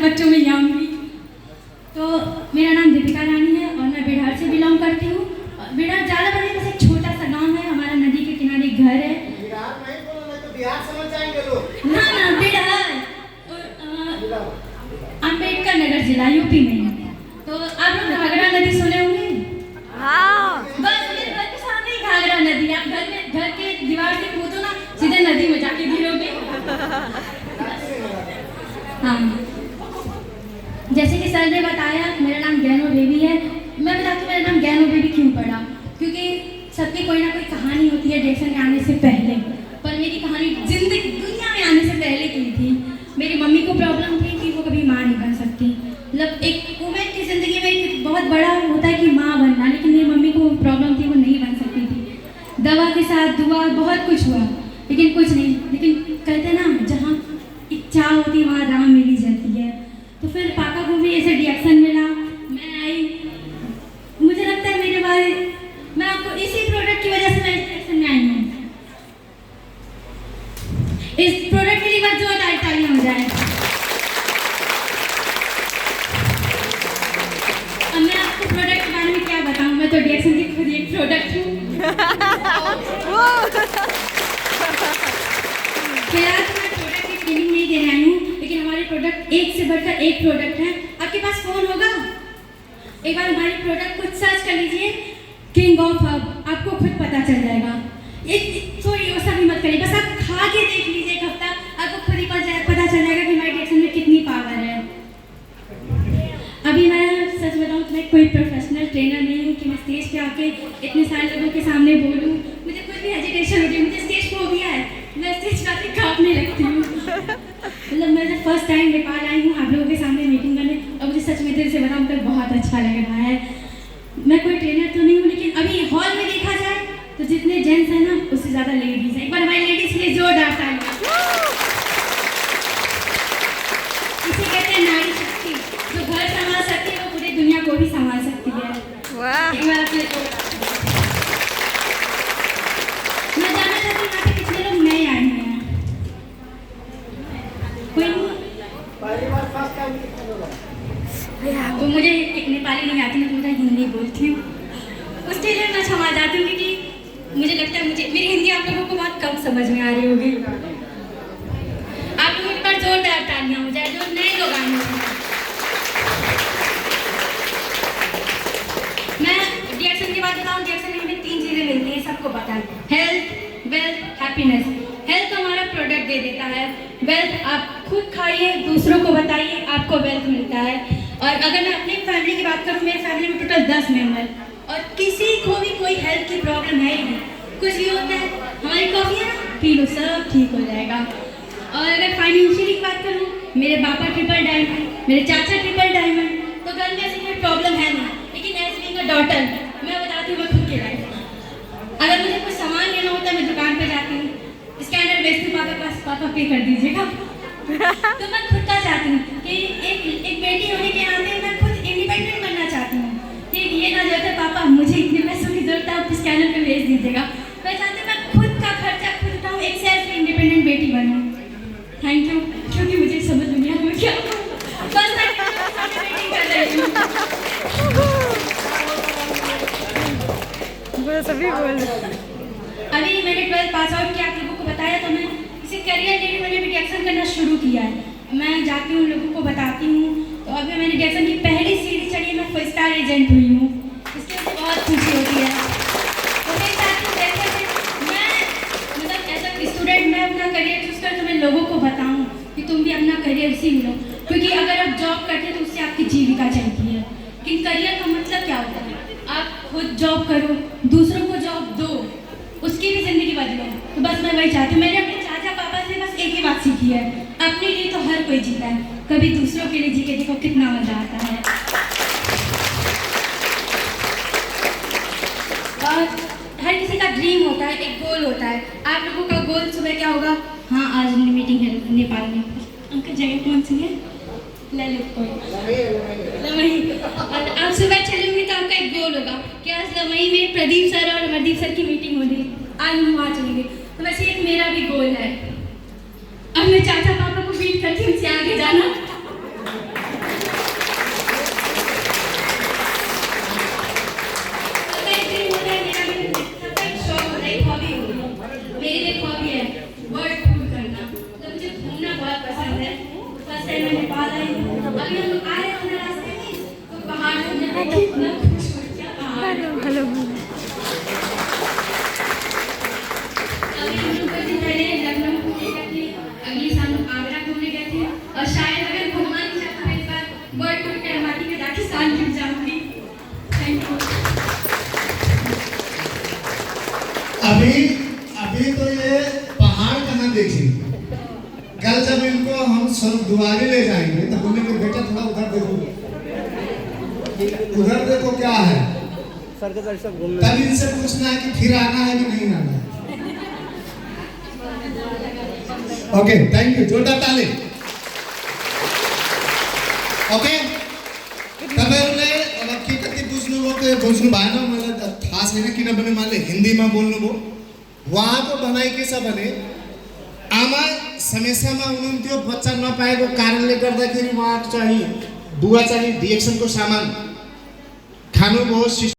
बच्चों में यामी। तो मेरा नाम दीपिका रानी है और मैं बिहार से बिलोंग करती हूँ। बिहार ज़्यादा बड़ी बस एक छोटा सा गांव है, हमारा नदी के किनारे घर है। बिहार नहीं बोलो नहीं तो बिहार समझ जाएंगे लोग। ना ना बिहार अम्बेडकर नगर जिला यूपी में। तो आप लोग घाघरा नदी सुने होंगे? हाँ। बस मेरे घर के सामने ही घाघरा नदी। आप घर के दीवार से कूदो ना, सीधे नदी में जाके गिरोगे। हाँ, जैसे कि सर ने बताया मेरा नाम ज्ञानो बेबी है। मैं बताती हूँ मेरा नाम ज्ञानो बेबी क्यों पड़ा, क्योंकि सबकी कोई ना कोई कहानी होती है जैक्सन के आने से पहले, पर मेरी कहानी जिंदगी दुनिया में आने से पहले की थी। मेरी मम्मी को प्रॉब्लम थी कि वो कभी माँ नहीं बन सकती। मतलब एक वुमेन की ज़िंदगी में एक बहुत बड़ा होता है कि माँ बनना, लेकिन मेरी मम्मी को प्रॉब्लम थी, वो नहीं बन सकती थी। दवा के साथ दुआ बहुत कुछ हुआ लेकिन कुछ नहीं। लेकिन कहते ना जहाँ इच्छा होती है वहाँ राह मिली जाती है। तो फिर पापा को भी ऐसे रिएक्शन मिला, मैं आई। मुझे लगता है मेरे बारे मैं आपको इसी प्रोडक्ट की वजह से मैं इस रिएक्शन में आई हूँ। इस प्रोडक्ट के लिए बात जोरदार तालियां हो जाए। अब मैं आपको प्रोडक्ट के बारे में क्या बताऊँ, मैं तो रिएक्शन की खुद एक प्रोडक्ट हूँ। फिलहाल तो मैं प्रोडक्ट की ट्रेनिंग नहीं देने आई हूँ, लेकिन हमारे प्रोडक्ट एक से बढ़कर एक प्रोडक्ट है। आपके पास फोन होगा, एक बार हमारे प्रोडक्ट को सर्च कर लीजिए, किंग ऑफ हब, आपको खुद पता चल जाएगा। सॉरी वो सब मत करिए, बस आप खा के देख लीजिए एक हफ्ता, आपको खुद ही पता चल जाएगा कि हमारे रिएक्शन में कितनी पावर है। अभी मैं सच बताऊँ तो मैं कोई प्रोफेशनल ट्रेनर नहीं हूँ कि मैं स्टेज पे आके इतने सारे लोगों के सामने बोलूँ। मुझे खुद भी हेजिटेशन होती है, मुझे स्टेज फोबिया है, मैं स्टेज पे आके कांपने लगती हूँ। मतलब मैं जब फर्स्ट टाइम नेपाल आई हूँ आप लोगों के सामने मीटिंग करने, और मुझे सच में दिल से बताऊँ तो बहुत अच्छा लग रहा है। मैं कोई ट्रेनर तो नहीं हूँ, लेकिन अभी हॉल में देखा जाए तो जितने जेंट्स हैं ना उससे ज़्यादा लेडीज़ हैं। एक बार हमारी लेडीज़ के लिए जोरदार तालियां। इसे कहते हैं नारी शक्ति, जो घर संभाल सकती है वो पूरी दुनिया को भी संभाल सकती है। एक बार अपने मैं जानना चाहती हूँ यहाँ पे कितने लोग नए आए हैं? कोई नहीं? पहली बार फर्स्ट टाइम तो मुझे एक नेपाली नहीं आती, मैं मुझे हिंदी बोलती हूँ, उसके लिए मैं क्षमा चाहती हूँ क्योंकि मुझे लगता है मेरी हिंदी आप लोगों को बहुत कम समझ में आ रही होगी। आप लोगों के पास जोरदार तालियां हो जाए जो नए लोग आए हैं। मैं रिएक्शन की बात बताऊँ, रिएक्शन में हमें 3 चीज़ें मिलती हैं, सबको पता है, हेल्थ, वेल्थ, हैप्पीनेस। हेल्थ हमारा प्रोडक्ट दे देता है, वेल्थ आप खुद खाइए दूसरों को बताइए, आपको वेल्थ मिलता है। और अगर मैं अपनी फैमिली की बात करूँ, मेरी फैमिली में टोटल 10 मेंबर, और किसी को भी कोई हेल्थ की प्रॉब्लम है ही नहीं। कुछ भी होता है हमारी कॉफ़ी है ना, पी लो, सब ठीक हो जाएगा। और अगर फाइनेंशियली की बात करूँ, मेरे पापा ट्रिपल डायमंड, मेरे चाचा ट्रिपल डायमंड, तो घर में ऐसी कोई प्रॉब्लम है नहीं। लेकिन एज बीइंग अ डॉटर मैं बताती हूँ मैं खुद के लाइफ, अगर मुझे कुछ सामान लेना होता है मैं दुकान पर जाती हूँ, स्कैनर भेजती हूँ पापा के पास, पापा पे कर दीजिएगा। तो मैं खुद का चाहती हूँ कि एक बेटी होने के नाते मैं खुद इंडिपेंडेंट बनना चाहती हूँ कि ये ना जरूरत है पापा मुझे इतने पैसों की जरूरत है, आप स्कैनर पे भेज दीजिएगा। मैं चाहती हूँ मैं खुद का खर्चा खुद उठाऊँ, एक सेल्फ इंडिपेंडेंट बेटी बनूँ। थैंक यू, क्योंकि मुझे समझ में नहीं आ रहा क्या बस मैं कर रही हूँ। सभी बोल अभी मैंने 12th पास आउट किया, आप लोगों को बताया, तो मैं इसे करियर के लिए मैंने भी रिएक्शन करना शुरू किया है। मैं जाती हूँ लोगों को बताती हूँ। तो अभी मैंने रिएक्शन की पहली सीढ़ी चढ़ी, मैं 5 स्टार एजेंट हुई हूँ, इसके मुझे बहुत खुशी होती है। तो मैं चाहती हूँ जैसे मैं मतलब एज अ स्टूडेंट मैं अपना करियर चूज कर तो मैं लोगों को बताऊँ कि तुम भी अपना करियर उसी में लो, क्योंकि अगर आप जॉब करते हैं तो उससे आपकी जीविका चलती है। लेकिन करियर का मतलब क्या होता है, आप खुद जॉब करो, दूसरों को जॉब दो, उसकी भी जिंदगी बदलो। तो बस मैं वही चाहती हूँ। मैंने अपने चाचा पापा से बस एक ही बात सीखी है, अपने लिए तो हर कोई जीता है, कभी दूसरों के लिए जी के देखो कितना मजा आता है। और हर किसी का ड्रीम होता है, एक गोल होता है। आप लोगों का गोल सुबह क्या होगा? हाँ आज मीटिंग है नेपाल में, उनका जगह कौन सी है? लमही। और आप सुबह चलेंगे तो आपका एक गोल होगा कि आज लमही में प्रदीप सर और अमरदीप सर की मीटिंग हो रही है, आज हम वहाँ चलेंगे। तो वैसे एक मेरा भी गोल है, अब मैं चाचा पापा को बीट करके उनसे आगे जाना। नेपाल आई हूँ। अभी हम लोग आ रहे थे ना रास्ते में तो पहाड़ से मैंने देखा इतना खुश हो गया पहाड़। हेलो हेलो अभी हम लोग कुछ दिन पहले लखनऊ घूमने गए थे, अगले साल हम आगरा घूमने गए थे और शायद अगर भगवान की चाहता है इस बार वर्ल्ड टूर के माटी में राजस्थान जुट जाऊंगी। Thank you. अभी तो ये पहाड़ कहाँ देखी। कल जब इनको हम स्वर्गद्वारी ले जाएंगे तो बोलेंगे बेटा थोड़ा उधर देखो, उधर देखो क्या है। तब इनसे पूछना है कि फिर आना है कि नहीं आना है। ओके, थैंक यू, जोरदार ताली। ओके, तपाईँहरूले अब के कति बुझ्नुभयो त्यो बुझ्नु भएन मलाई त थाहा छैन, किनभने मैले हिन्दीमा बोल्नुभयो। उहाँको भनाइ के छ भने आमा समस्यामा हुनुहुन्थ्यो, बच्चा नपाएको कारणले गर्दाखेरि उहाँ चाहिँ बुवा चाहिँ डिएक्सनको सामान खानुभयो।